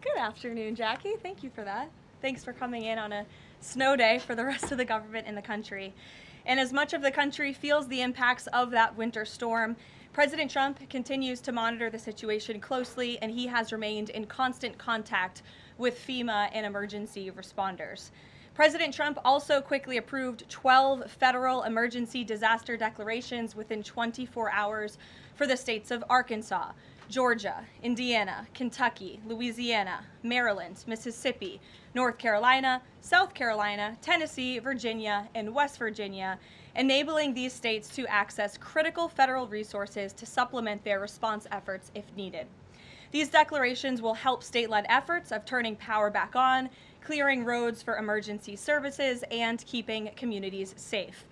Good afternoon, Jackie. Thank you for that. Thanks for coming in on a snow day for the rest of the government in the country. And as much of the country feels the impacts of that winter storm, President Trump continues to monitor the situation closely, and he has remained in constant contact with FEMA and emergency responders. President Trump also quickly approved 12 federal emergency disaster declarations within 24 hours for the states of Arkansas, Georgia, Indiana, Kentucky, Louisiana, Maryland, Mississippi, North Carolina, South Carolina, Tennessee, Virginia, and West Virginia, enabling these states to access critical federal resources to supplement their response efforts if needed. These declarations will help state-led efforts of turning power back on, clearing roads for emergency services, and keeping communities safe.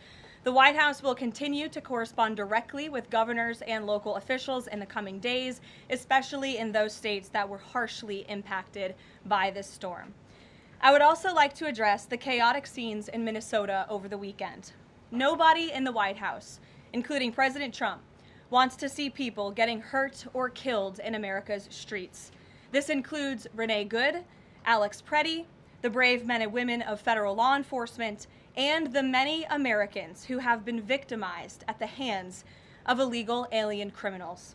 The White House will continue to correspond directly with governors and local officials in the coming days, especially in those states that were harshly impacted by this storm. I would also like to address the chaotic scenes in Minnesota over the weekend. Nobody in the White House, including President Trump, wants to see people getting hurt or killed in America's streets. This includes Renee Good, Alex Preddy, the brave men and women of federal law enforcement, and the many Americans who have been victimized at the hands of illegal alien criminals.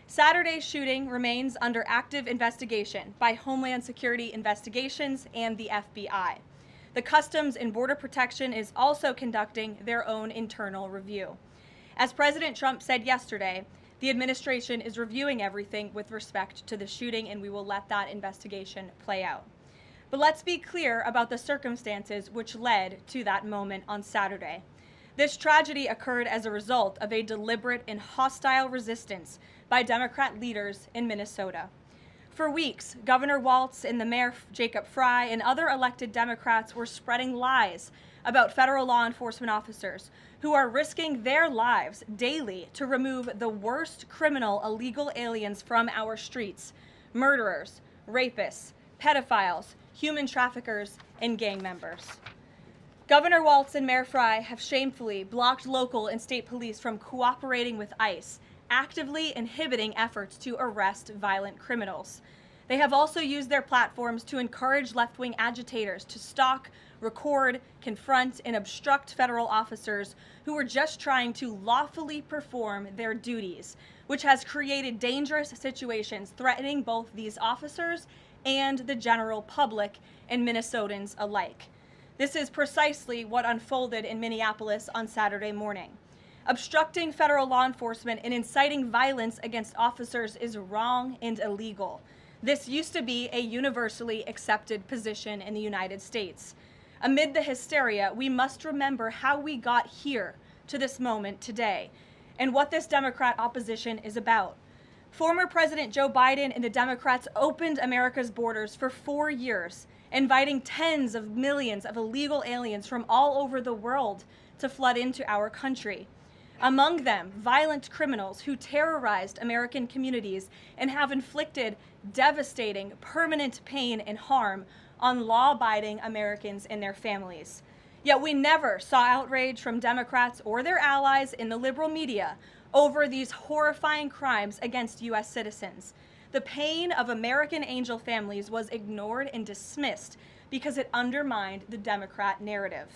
Saturday's shooting remains under active investigation by Homeland Security Investigations and the FBI. The Customs and Border Protection is also conducting their own internal review. As President Trump said yesterday, the administration is reviewing everything with respect to the shooting, and we will let that investigation play out. But let's be clear about the circumstances which led to that moment on Saturday. This tragedy occurred as a result of a deliberate and hostile resistance by Democrat leaders in Minnesota. For weeks, Governor Walz and the Mayor Jacob Fry and other elected Democrats were spreading lies about federal law enforcement officers who are risking their lives daily to remove the worst criminal illegal aliens from our streets: murderers, rapists, pedophiles, human traffickers, and gang members. Governor Walz and Mayor Fry have shamefully blocked local and state police from cooperating with ICE, actively inhibiting efforts to arrest violent criminals. They have also used their platforms to encourage left-wing agitators to stalk, record, confront, and obstruct federal officers who are just trying to lawfully perform their duties, which has created dangerous situations threatening both these officers and the general public and Minnesotans alike. This is precisely what unfolded in Minneapolis on Saturday morning. Obstructing federal law enforcement and inciting violence against officers is wrong and illegal. This used to be a universally accepted position in the United States. Amid the hysteria, we must remember how we got here to this moment today and what this Democrat opposition is about. Former President Joe Biden and the Democrats opened America's borders for 4 years, inviting tens of millions of illegal aliens from all over the world to flood into our country. Among them, violent criminals who terrorized American communities and have inflicted devastating, permanent pain and harm on law-abiding Americans and their families. Yet we never saw outrage from Democrats or their allies in the liberal media over these horrifying crimes against U.S. citizens. The pain of American angel families was ignored and dismissed because it undermined the Democrat narrative.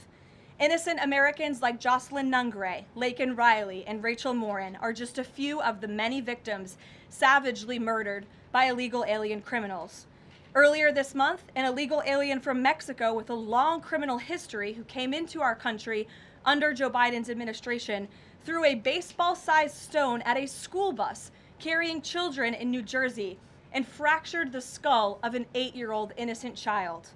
Innocent Americans like Jocelyn Nungray, Laken Riley, and Rachel Morin are just a few of the many victims savagely murdered by illegal alien criminals. Earlier this month, an illegal alien from Mexico with a long criminal history who came into our country under Joe Biden's administration threw a baseball-sized stone at a school bus carrying children in New Jersey and fractured the skull of an 8-year-old innocent child.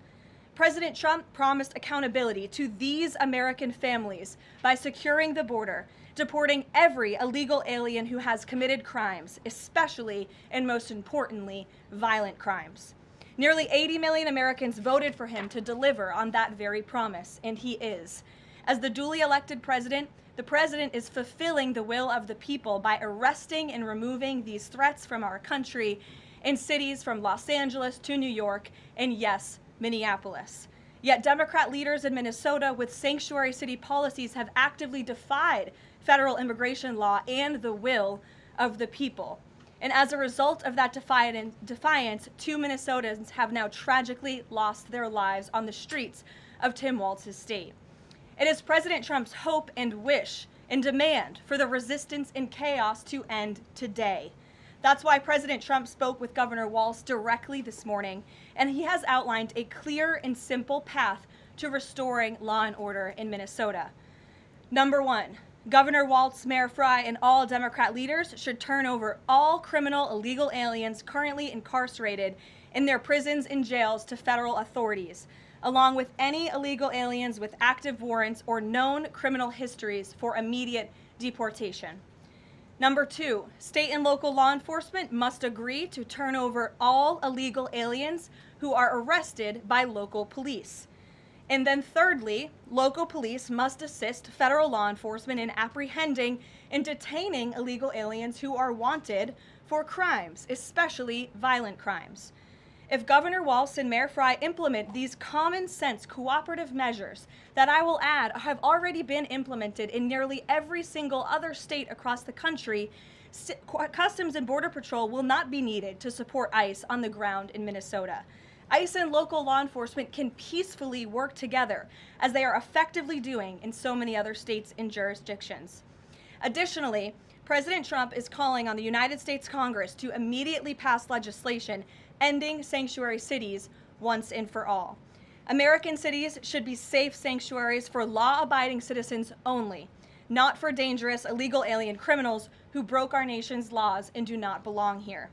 President Trump promised accountability to these American families by securing the border, deporting every illegal alien who has committed crimes, especially and most importantly, violent crimes. Nearly 80 million Americans voted for him to deliver on that very promise, and he is. As the duly elected president, the president is fulfilling the will of the people by arresting and removing these threats from our country in cities from Los Angeles to New York and, yes, Minneapolis. Yet Democrat leaders in Minnesota with sanctuary city policies have actively defied federal immigration law and the will of the people. And as a result of that defiance, 2 Minnesotans have now tragically lost their lives on the streets of Tim Walz's state. It is President Trump's hope and wish and demand for the resistance and chaos to end today. That's why President Trump spoke with Governor Walz directly this morning, and he has outlined a clear and simple path to restoring law and order in Minnesota. Number one, Governor Walz, Mayor Frey, and all Democrat leaders should turn over all criminal illegal aliens currently incarcerated in their prisons and jails to federal authorities, along with any illegal aliens with active warrants or known criminal histories for immediate deportation. Number two, state and local law enforcement must agree to turn over all illegal aliens who are arrested by local police. And then thirdly, local police must assist federal law enforcement in apprehending and detaining illegal aliens who are wanted for crimes, especially violent crimes. If Governor Walz and Mayor Frey implement these common sense cooperative measures that I will add have already been implemented in nearly every single other state across the country, Customs and Border Patrol will not be needed to support ICE on the ground in Minnesota. ICE and local law enforcement can peacefully work together, as they are effectively doing in so many other states and jurisdictions. Additionally, President Trump is calling on the United States Congress to immediately pass legislation ending sanctuary cities once and for all. American cities should be safe sanctuaries for law-abiding citizens only, not for dangerous illegal alien criminals who broke our nation's laws and do not belong here.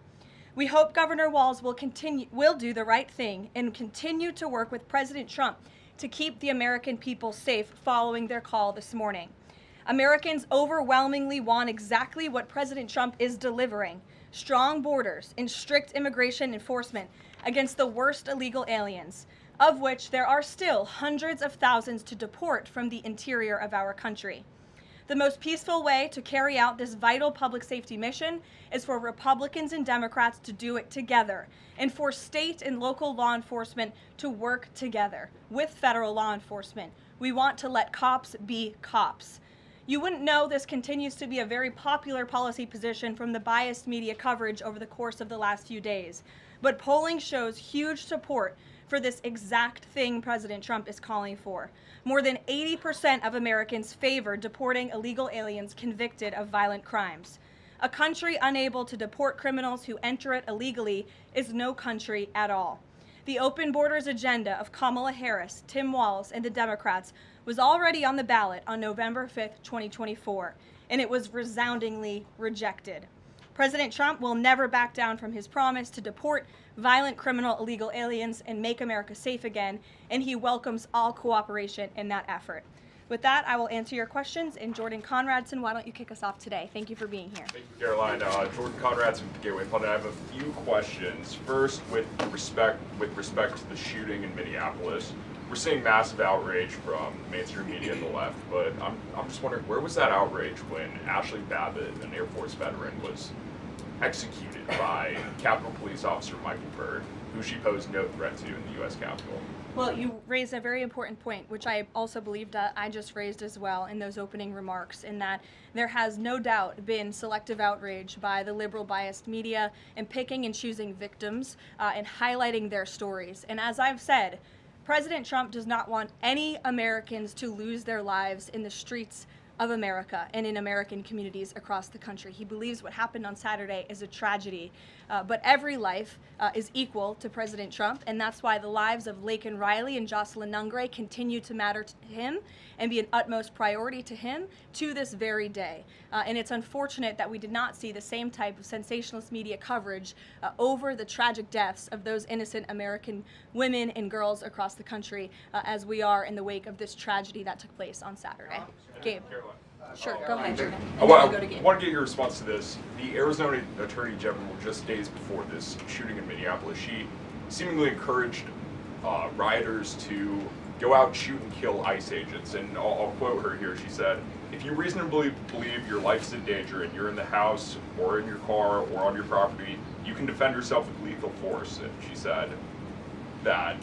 We hope Governor Walz will do the right thing and continue to work with President Trump to keep the American people safe following their call this morning. Americans overwhelmingly want exactly what President Trump is delivering: strong borders and strict immigration enforcement against the worst illegal aliens, of which there are still hundreds of thousands to deport from the interior of our country. The most peaceful way to carry out this vital public safety mission is for Republicans and Democrats to do it together, and for state and local law enforcement to work together with federal law enforcement. We want to let cops be cops. You wouldn't know this continues to be a very popular policy position from the biased media coverage over the course of the last few days, but polling shows huge support for this exact thing President Trump is calling for. More than 80% of Americans favor deporting illegal aliens convicted of violent crimes. A country unable to deport criminals who enter it illegally is no country at all. The open borders agenda of Kamala Harris, Tim Walz, and the Democrats was already on the ballot on November 5th, 2024, and it was resoundingly rejected. President Trump will never back down from his promise to deport violent criminal illegal aliens and make America safe again, and he welcomes all cooperation in that effort. With that, I will answer your questions. And Jordan Conradson, why don't you kick us off today? Thank you for being here. Thank you, Karoline. Jordan Conradson from Gateway Pundit. I have a few questions. First, with respect to the shooting in Minneapolis, we're seeing massive outrage from mainstream media and the left, but I'm just wondering, where was that outrage when Ashley Babbitt, an Air Force veteran, was executed by Capitol Police Officer Michael Byrd, who she posed no threat to in the U.S. Capitol? Well, you raised a very important point, which I also believed I just raised as well in those opening remarks, in that there has no doubt been selective outrage by the liberal biased media in picking and choosing victims and highlighting their stories. And as I've said, President Trump does not want any Americans to lose their lives in the streets of America and in American communities across the country. He believes what happened on Saturday is a tragedy, but every life is equal to President Trump, and that's why the lives of Laken Riley and Jocelyn Nungray continue to matter to him and be an utmost priority to him to this very day. And it's unfortunate that we did not see the same type of sensationalist media coverage over the tragic deaths of those innocent American women and girls across the country as we are in the wake of this tragedy that took place on Saturday. Gabe. Sure, go ahead. I want to get your response to this. The Arizona Attorney General, just days before this shooting in Minneapolis, she seemingly encouraged rioters to go out, shoot, and kill ICE agents. And I'll quote her here. She said, "If you reasonably believe your life's in danger and you're in the house or in your car or on your property, you can defend yourself with lethal force." And she said that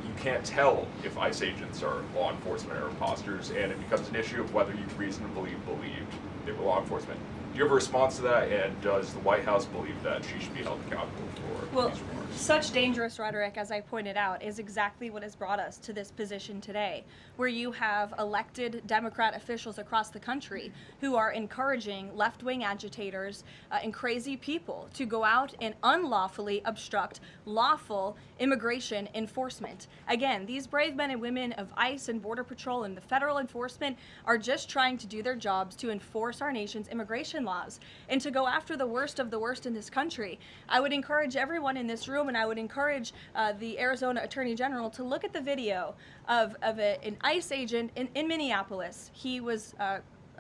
you can't tell if ICE agents are law enforcement or imposters, and it becomes an issue of whether you reasonably believed they were law enforcement. Do you have a response to that, and does the White House believe that she should be held accountable for Well, these remarks? such dangerous rhetoric, as I pointed out, is exactly what has brought us to this position today, where you have elected Democrat officials across the country who are encouraging left-wing agitators and crazy people to go out and unlawfully obstruct lawful immigration enforcement. Again, these brave men and women of ICE and Border Patrol and the federal enforcement are just trying to do their jobs to enforce our nation's immigration laws and to go after the worst of the worst in this country. I would encourage everyone in this room, and I would encourage the Arizona Attorney General to look at the video of an ICE agent in Minneapolis. He was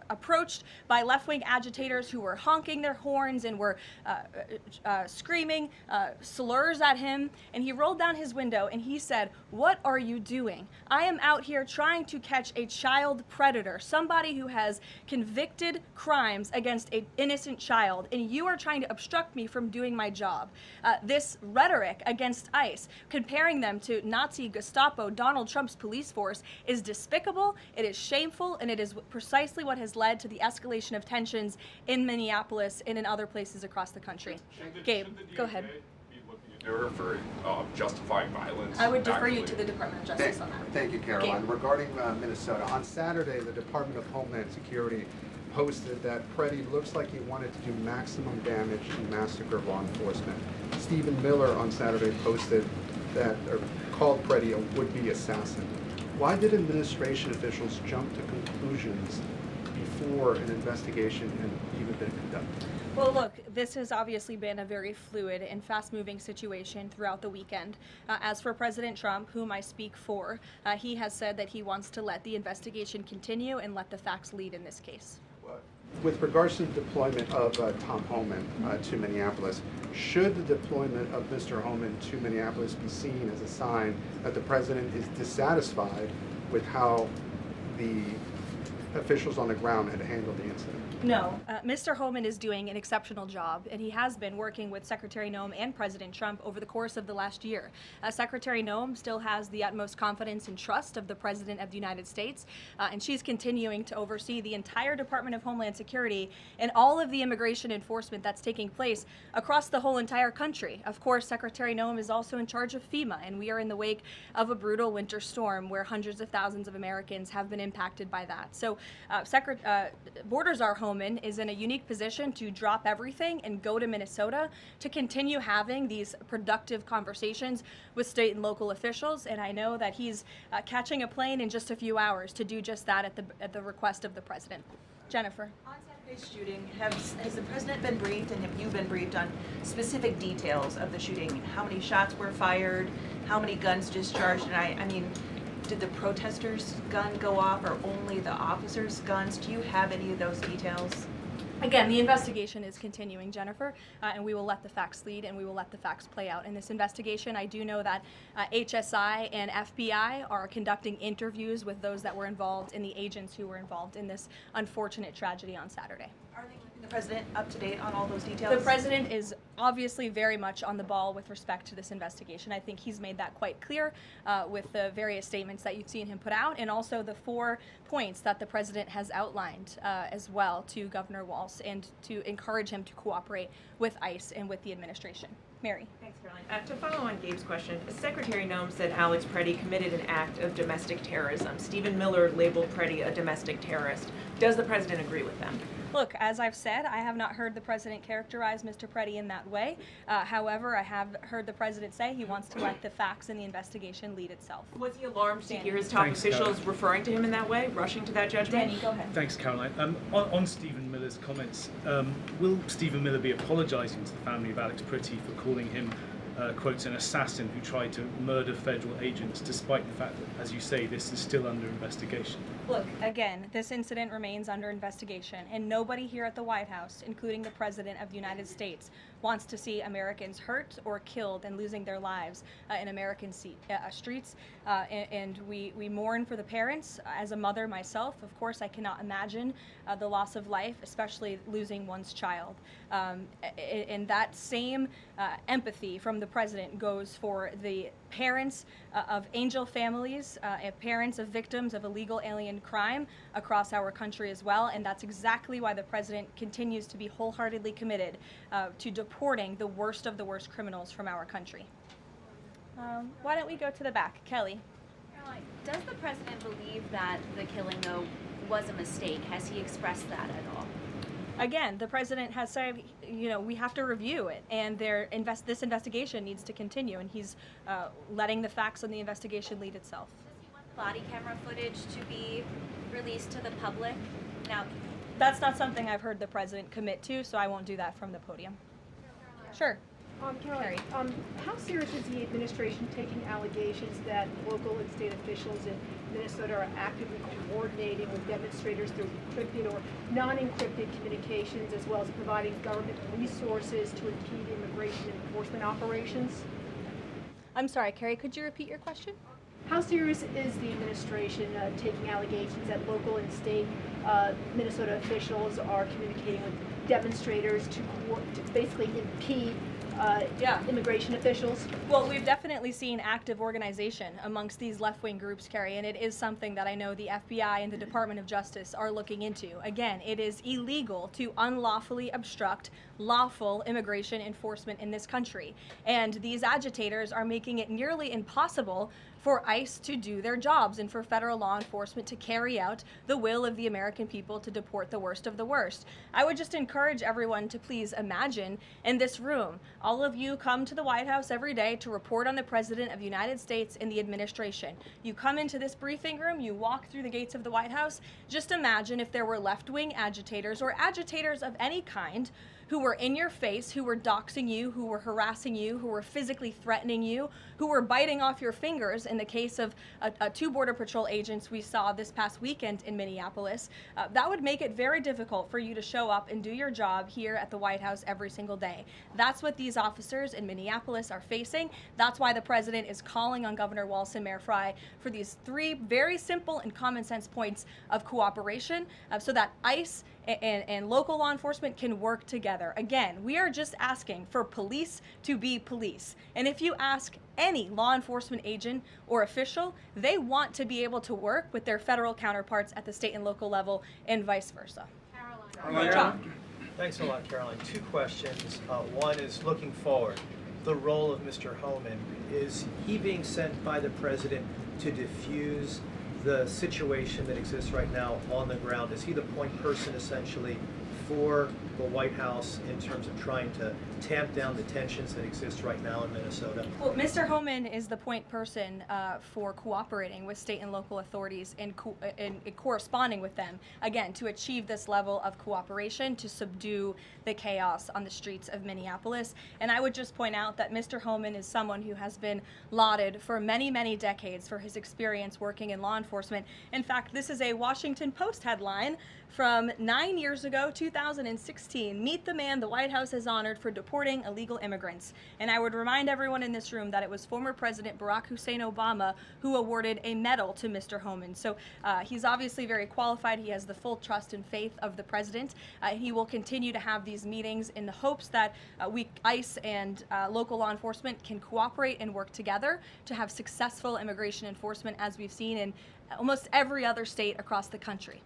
approached by left-wing agitators who were honking their horns and were screaming slurs at him, and he rolled down his window and he said, "What are you doing? I am out here trying to catch a child predator, somebody who has convicted crimes against an innocent child, and you are trying to obstruct me from doing my job." This rhetoric against ICE, comparing them to Nazi Gestapo, Donald Trump's police force, is despicable, it is shameful, and it is precisely what has led to the escalation of tensions in Minneapolis and in other places across the country. Gabe, go ahead. Be looking into her for justifying violence? I would defer you actually? to the Department of Justice on that. Thank you, Karoline. Gabe. Regarding Minnesota, on Saturday, the Department of Homeland Security posted that Preddy looks like he wanted to do maximum damage and massacre law enforcement. Stephen Miller on Saturday posted that, or called Preddy a would-be assassin. Why did administration officials jump to conclusions before an investigation had even been conducted? Well, look, this has obviously been a very fluid and fast-moving situation throughout the weekend. As for President Trump, whom I speak for, he has said that he wants to let the investigation continue and let the facts lead in this case. With regards to the deployment of Tom Homan to Minneapolis, should the deployment of Mr. Homan to Minneapolis be seen as a sign that the president is dissatisfied with how the officials on the ground had handled the incident? No, Mr. Homan is doing an exceptional job, and he has been working with Secretary Noem and President Trump over the course of the last year. Secretary Noem still has the utmost confidence and trust of the President of the United States, and she's continuing to oversee the entire Department of Homeland Security and all of the immigration enforcement that's taking place across the whole entire country. Of course, Secretary Noem is also in charge of FEMA, and we are in the wake of a brutal winter storm where hundreds of thousands of Americans have been impacted by that. So Borders Are Homan is in a unique position to drop everything and go to Minnesota to continue having these productive conversations with state and local officials. And I know that he's catching a plane in just a few hours to do just that at the request of the president. Jennifer. On Saturday's shooting, has the president been briefed, and have you been briefed on specific details of the shooting? How many shots were fired? How many guns discharged? And I mean, did the protesters' gun go off, or only the officers' guns? Do you have any of those details? Again, the investigation is continuing, Jennifer, and we will let the facts lead and we will let the facts play out in this investigation. I do know that HSI and FBI are conducting interviews with those that were involved and the agents who were involved in this unfortunate tragedy on Saturday. Are they keeping the president up to date on all those details? The president is obviously very much on the ball with respect to this investigation. I think he's made that quite clear with the various statements that you've seen him put out, and also the 4 points that the president has outlined as well to Governor Walz, and to encourage him to cooperate with ICE and with the administration. Mary. Thanks, Karoline. To follow on Gabe's question, Secretary Noem said Alex Preddy committed an act of domestic terrorism. Stephen Miller labeled Preddy a domestic terrorist. Does the president agree with them? Look, as I've said, I have not heard the president characterize Mr. Preddy in that way. However, I have heard the president say he wants to let the facts in the investigation lead itself. Was he alarmed to Danny. hear his top Thanks, officials Karoline. referring to him in that way, rushing to that judgment? Danny, go ahead. Thanks, Caroline. On Stephen Miller's comments, will Stephen Miller be apologising to the family of Alex Preddy for calling him, quotes, an assassin who tried to murder federal agents, despite the fact that, as you say, this is still under investigation? Look, again, this incident remains under investigation, and nobody here at the White House, including the President of the United States, wants to see Americans hurt or killed and losing their lives in American streets. And we mourn for the parents. As a mother myself, of course, I cannot imagine the loss of life, especially losing one's child. And that same empathy from the president goes for the parents of angel families, and parents of victims of illegal alien crime across our country as well. And that's exactly why the president continues to be wholeheartedly committed to deporting the worst of the worst criminals from our country. Why don't we go to the back? Kelly. Karoline, does the president believe that the killing, though, was a mistake? Has he expressed that at all? Again, the president has said, we have to review it, and this investigation needs to continue, and he's letting the facts on the investigation lead itself. Does he want the body camera footage to be released to the public? Now, that's not something I've heard the president commit to, so I won't do that from the podium. Sure. Karoline, how serious is the administration taking allegations that local and state officials in Minnesota are actively coordinating with demonstrators through encrypted or non-encrypted communications, as well as providing government resources to impede immigration enforcement operations? I'm sorry, Carrie, could you repeat your question? How serious is the administration taking allegations that local and state Minnesota officials are communicating with demonstrators to basically impede immigration officials? Well, we've definitely seen active organization amongst these left-wing groups, Carrie, and it is something that I know the FBI and the Department of Justice are looking into. Again, it is illegal to unlawfully obstruct lawful immigration enforcement in this country, and these agitators are making it nearly impossible for ICE to do their jobs and for federal law enforcement to carry out the will of the American people to deport the worst of the worst. I would just encourage everyone to please imagine in this room, all of you come to the White House every day to report on the President of the United States and the administration. You come into this briefing room, you walk through the gates of the White House. Just imagine if there were left-wing agitators or agitators of any kind who were in your face, who were doxing you, who were harassing you, who were physically threatening you, who were biting off your fingers in the case of two Border Patrol agents we saw this past weekend in Minneapolis. That would make it very difficult for you to show up and do your job here at the White House every single day. That's what these officers in Minneapolis are facing. That's why the president is calling on Governor Walz and Mayor Frey for these three very simple and common sense points of cooperation so that ICE and local law enforcement can work together. Again, we are just asking for police to be police. And if you ask any law enforcement agent or official, they want to be able to work with their federal counterparts at the state and local level and vice versa. Karoline. Thanks a lot, Karoline. Two questions. One is looking forward. The role of Mr. Homan. Is he being sent by the president to diffuse the situation that exists right now on the ground? Is he the point person essentially for the White House in terms of trying to tamp down the tensions that exist right now in Minnesota? Well, Mr. Homan is the point person for cooperating with state and local authorities and corresponding with them, again, to achieve this level of cooperation to subdue the chaos on the streets of Minneapolis. And I would just point out that Mr. Homan is someone who has been lauded for many, many decades for his experience working in law enforcement. In fact, this is a Washington Post headline from 9 years ago, 2016. Meet the man the White House has honored for deporting illegal immigrants. And I would remind everyone in this room that it was former President Barack Hussein Obama who awarded a medal to Mr. Homan. So he's obviously very qualified. He has the full trust and faith of the president. He will continue to have these meetings in the hopes that ICE and local law enforcement can cooperate and work together to have successful immigration enforcement, as we've seen in almost every other state across the country.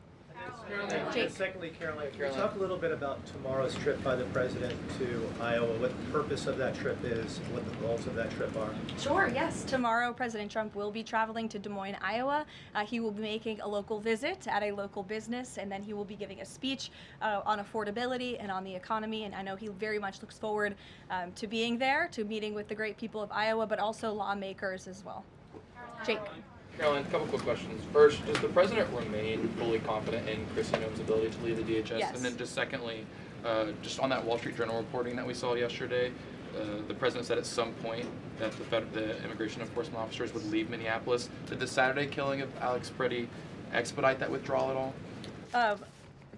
And secondly, Karoline, can you talk a little bit about tomorrow's trip by the president to Iowa, what the purpose of that trip is, what the goals of that trip are? Sure, yes. Tomorrow, President Trump will be traveling to Des Moines, Iowa. He will be making a local visit at a local business, and then he will be giving a speech on affordability and on the economy. And I know he very much looks forward to being there, to meeting with the great people of Iowa, but also lawmakers as well. Jake. Karoline, a couple quick questions. First, does the president remain fully confident in Kristi Noem's ability to lead the DHS? Yes. And then just secondly, just on that Wall Street Journal reporting that we saw yesterday, the president said at some point that the immigration enforcement officers would leave Minneapolis. Did the Saturday killing of Alex Pretty expedite that withdrawal at all?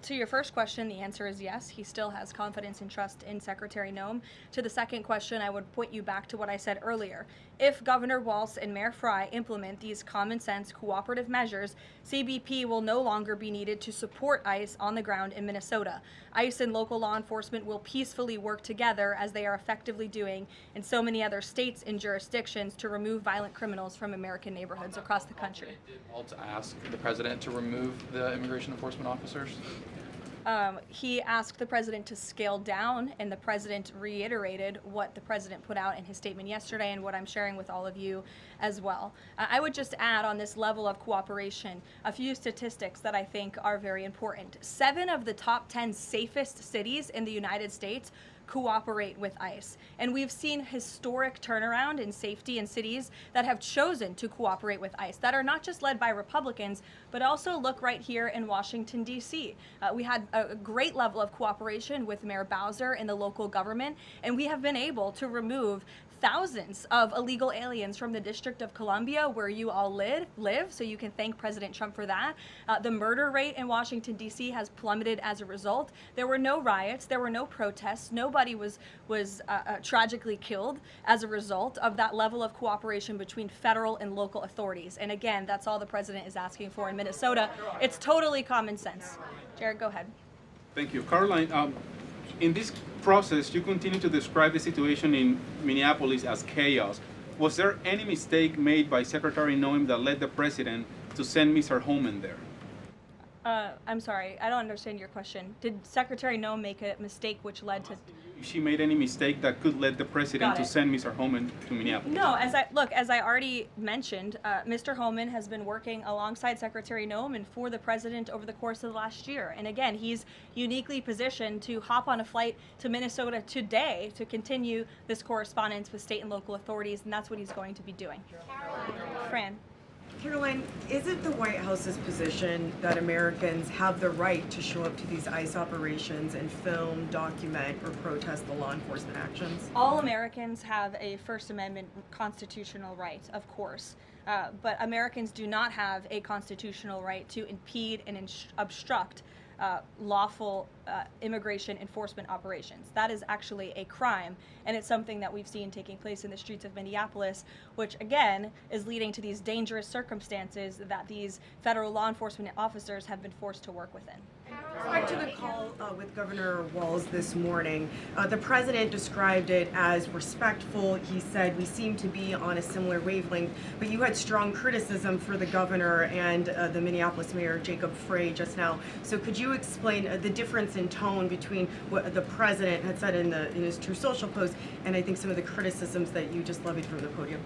To your first question, the answer is yes. He still has confidence and trust in Secretary Noem. To the second question, I would point you back to what I said earlier. If Governor Walz and Mayor Frey implement these common sense cooperative measures, CBP will no longer be needed to support ICE on the ground in Minnesota. ICE and local law enforcement will peacefully work together, as they are effectively doing in so many other states and jurisdictions, to remove violent criminals from American neighborhoods across the country. Did Walz ask the president to remove the immigration enforcement officers? He asked the president to scale down, and the president reiterated what the president put out in his statement yesterday and what I'm sharing with all of you as well. I would just add on this level of cooperation a few statistics that I think are very important. 7 of the top 10 safest cities in the United States cooperate with ICE. And we've seen historic turnaround in safety in cities that have chosen to cooperate with ICE, that are not just led by Republicans, but also look right here in Washington, D.C. We had a great level of cooperation with Mayor Bowser and the local government, and we have been able to remove thousands of illegal aliens from the District of Columbia, where you all live, so you can thank President Trump for that. The murder rate in Washington, D.C. has plummeted as a result. There were no riots, there were no protests, nobody was tragically killed as a result of that level of cooperation between federal and local authorities. And again, that's all the president is asking for in Minnesota. It's totally common sense. Jared, go ahead. Thank you. Karoline, in this process, you continue to describe the situation in Minneapolis as chaos. Was there any mistake made by Secretary Noem that led the president to send Mr. Homan there? I'm sorry, I don't understand your question. Did Secretary Noem make a mistake which led to... If she made any mistake that could lead the president to send Mr. Homan to Minneapolis? No, as I already mentioned, Mr. Homan has been working alongside Secretary Noem and for the president over the course of the last year. And again, he's uniquely positioned to hop on a flight to Minnesota today to continue this correspondence with state and local authorities, and that's what he's going to be doing. Fran. Karoline, is it the White House's position that Americans have the right to show up to these ICE operations and film, document, or protest the law enforcement actions? All Americans have a First Amendment constitutional right, of course. But Americans do not have a constitutional right to impede and obstruct lawful immigration enforcement operations. That is actually a crime, and it's something that we've seen taking place in the streets of Minneapolis, which again is leading to these dangerous circumstances that these federal law enforcement officers have been forced to work within. With respect to the call with Governor Walz this morning, the president described it as respectful. He said we seem to be on a similar wavelength, but you had strong criticism for the governor and the Minneapolis mayor, Jacob Frey, just now. So could you explain the difference in tone between what the president had said in his True Social post and I think some of the criticisms that you just levied from the podium?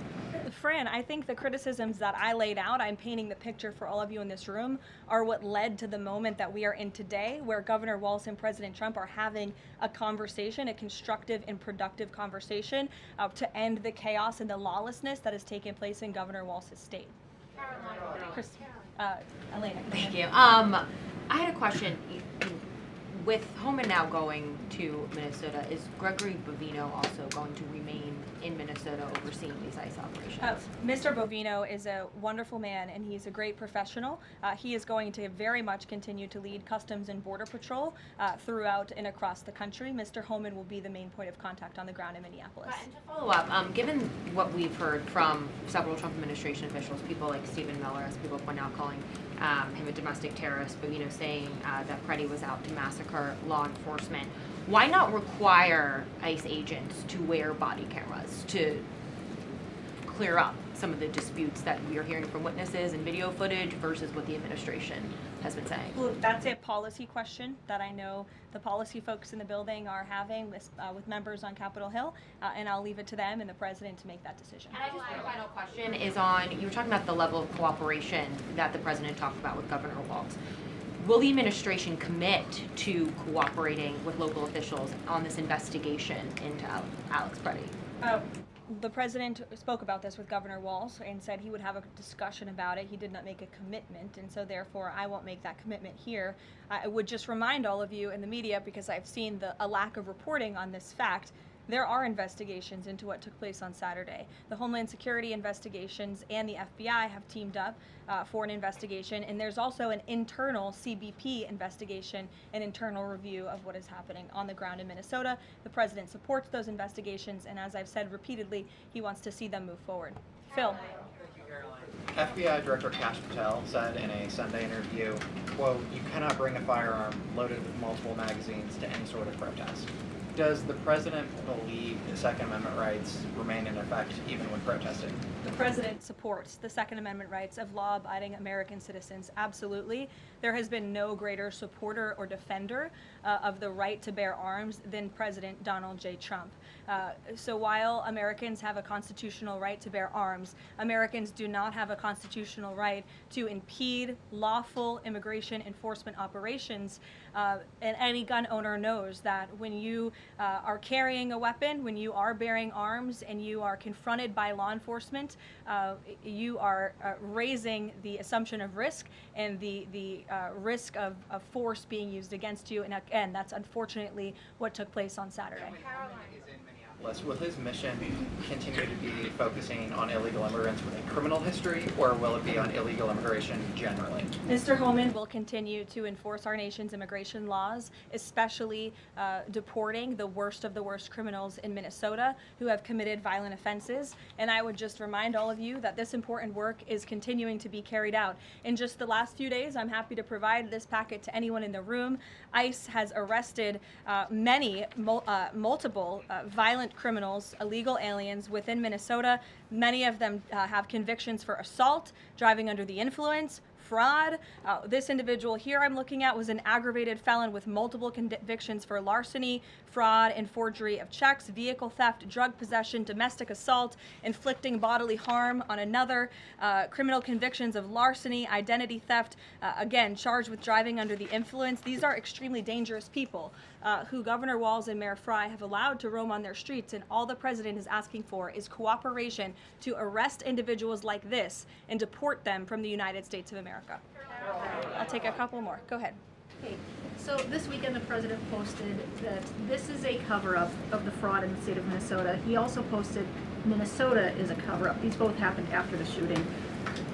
Fran, I think the criticisms that I laid out, I'm painting the picture for all of you in this room, are what led to the moment that we are in today, where Governor Walz and President Trump are having a conversation, a constructive and productive conversation to end the chaos and the lawlessness that has taken place in Governor Walz's state. Elena. Thank you. I had a question. With Homan now going to Minnesota, is Gregory Bovino also going to remain in Minnesota overseeing these ICE operations? Mr. Bovino is a wonderful man, and he's a great professional. He is going to very much continue to lead Customs and Border Patrol throughout and across the country. Mr. Homan will be the main point of contact on the ground in Minneapolis. And to follow up, given what we've heard from several Trump administration officials, people like Stephen Miller, as people point out, calling him a domestic terrorist, Bovino saying that Preddy was out to massacre law enforcement. Why not require ICE agents to wear body cameras to clear up some of the disputes that we are hearing from witnesses and video footage versus what the administration has been saying? Well, that's a policy question that I know the policy folks in the building are having with members on Capitol Hill, and I'll leave it to them and the president to make that decision. And I just have a final question is on, you were talking about the level of cooperation that the president talked about with Governor Walz. Will the administration commit to cooperating with local officials on this investigation into Alex Preddy? The president spoke about this with Governor Walz and said he would have a discussion about it. He did not make a commitment, and so therefore I won't make that commitment here. I would just remind all of you in the media, because I've seen a lack of reporting on this fact, there are investigations into what took place on Saturday. The Homeland Security investigations and the FBI have teamed up for an investigation, and there's also an internal CBP investigation, an internal review of what is happening on the ground in Minnesota. The president supports those investigations, and as I've said repeatedly, he wants to see them move forward. Phil. FBI Director Kash Patel said in a Sunday interview, quote, "You cannot bring a firearm loaded with multiple magazines to any sort of protest." Does the president believe the Second Amendment rights remain in effect even when protesting? The president supports the Second Amendment rights of law-abiding American citizens. Absolutely. There has been no greater supporter or defender of the right to bear arms than President Donald J. Trump. So while Americans have a constitutional right to bear arms, Americans do not have a constitutional right to impede lawful immigration enforcement operations. And any gun owner knows that when you are carrying a weapon, when you are bearing arms, and you are confronted by law enforcement, you are raising the assumption of risk and the risk of force being used against you. And again, that's unfortunately what took place on Saturday. Will his mission continue to be focusing on illegal immigrants with a criminal history, or will it be on illegal immigration generally? Mr. Homan will continue to enforce our nation's immigration laws, especially deporting the worst of the worst criminals in Minnesota who have committed violent offenses. And I would just remind all of you that this important work is continuing to be carried out. In just the last few days, I'm happy to provide this packet to anyone in the room. ICE has arrested multiple violent criminals, illegal aliens within Minnesota. Many of them have convictions for assault, driving under the influence, fraud. This individual here I'm looking at was an aggravated felon with multiple convictions for larceny, fraud, and forgery of checks, vehicle theft, drug possession, domestic assault, inflicting bodily harm on another, criminal convictions of larceny, identity theft, again, charged with driving under the influence. These are extremely dangerous people who Governor Walz and Mayor Frey have allowed to roam on their streets, and all the president is asking for is cooperation to arrest individuals like this and deport them from the United States of America. I'll take a couple more. Go ahead. Okay, so this weekend the president posted that this is a cover-up of the fraud in the state of Minnesota. He also posted Minnesota is a cover-up. These both happened after the shooting.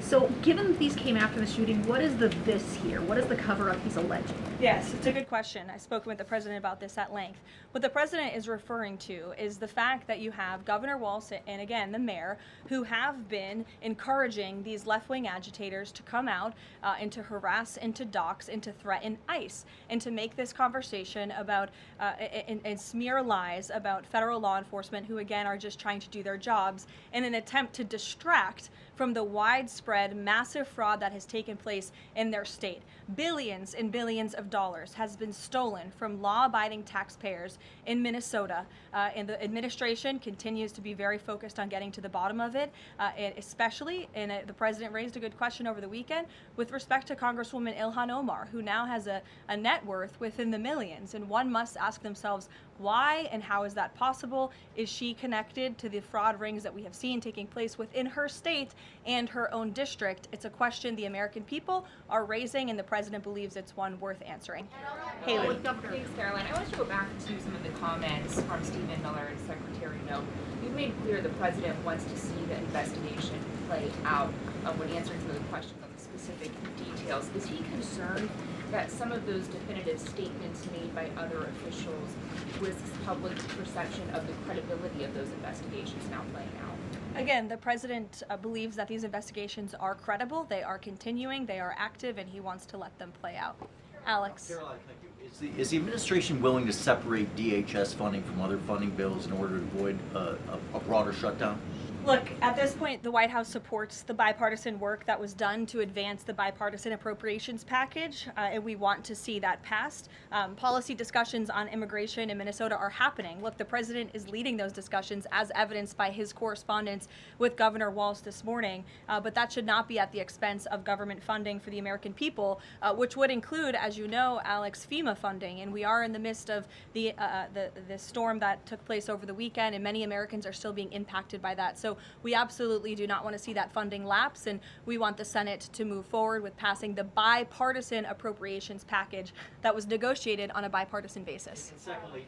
So given that these came after the shooting, what is the this here? What is the cover-up he's alleging? Yes, it's a good question. I've spoken with the president about this at length. What the president is referring to is the fact that you have Governor Walz and, again, the mayor, who have been encouraging these left-wing agitators to come out and to harass and to dox and to threaten ICE and to make this conversation about and smear lies about federal law enforcement who, again, are just trying to do their jobs in an attempt to distract from the widespread, massive fraud that has taken place in their state. Billions and billions of dollars has been stolen from law-abiding taxpayers in Minnesota, and the administration continues to be very focused on getting to the bottom of it, and especially, and the president raised a good question over the weekend, with respect to Congresswoman Ilhan Omar, who now has a net worth within the millions, and one must ask themselves, why and how is that possible? Is she connected to the fraud rings that we have seen taking place within her state and her own district? It's a question the American people are raising, and the president believes it's one worth answering. Haley. Thanks, Karoline. I want to go back to some of the comments from Stephen Miller and Secretary Noem. You've made clear the president wants to see the investigation play out when answering some of the questions on the specific details. Is he concerned that some of those definitive statements made by other officials risks public perception of the credibility of those investigations now playing out? Again, the president believes that these investigations are credible, they are continuing, they are active, and he wants to let them play out. Alex. Karoline, thank you. Is the administration willing to separate DHS funding from other funding bills in order to avoid a broader shutdown? Look, at this point, the White House supports the bipartisan work that was done to advance the bipartisan appropriations package, and we want to see that passed. Policy discussions on immigration in Minnesota are happening. Look, the president is leading those discussions, as evidenced by his correspondence with Governor Walz this morning, but that should not be at the expense of government funding for the American people, which would include, as you know, Alex, FEMA funding, and we are in the midst of the storm that took place over the weekend, and many Americans are still being impacted by that. So So we absolutely do not want to see that funding lapse, and we want the Senate to move forward with passing the bipartisan appropriations package that was negotiated on a bipartisan basis. And secondly,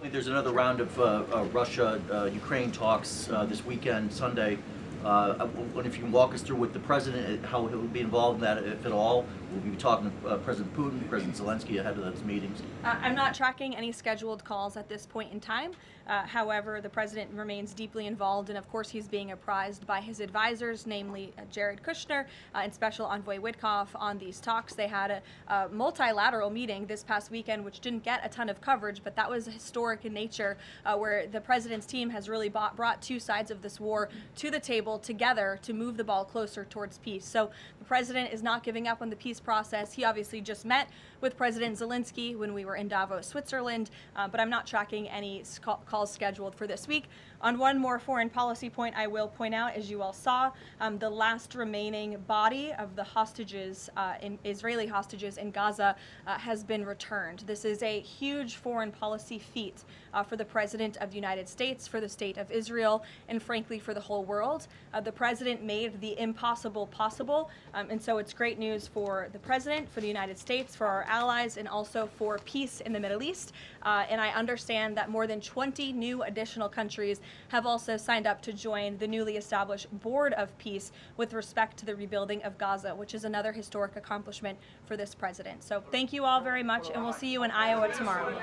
there's another round of Russia-Ukraine talks this weekend, Sunday. I wonder if you can walk us through with the president, how he'll be involved in that, if at all. We'll be talking to President Putin, President Zelensky ahead of those meetings. I'm not tracking any scheduled calls at this point in time. However, the president remains deeply involved, and of course he's being apprised by his advisors, namely Jared Kushner and Special Envoy Witkoff, on these talks. They had a multilateral meeting this past weekend, which didn't get a ton of coverage, but that was historic in nature, where the president's team has really brought two sides of this war to the table together to move the ball closer towards peace. So the president is not giving up on the peace process. He obviously just met with President Zelensky when we were in Davos, Switzerland, but I'm not tracking any calls scheduled for this week. On one more foreign policy point, I will point out, as you all saw, the last remaining body of the hostages, Israeli hostages in Gaza, has been returned. This is a huge foreign policy feat for the President of the United States, for the State of Israel, and frankly for the whole world. The President made the impossible possible, and so it's great news for the President, for the United States, for our allies, and also for peace in the Middle East. And I understand that more than 20 new additional countries have also signed up to join the newly established Board of Peace with respect to the rebuilding of Gaza, which is another historic accomplishment for this president. So thank you all very much, and we'll see you in Iowa tomorrow.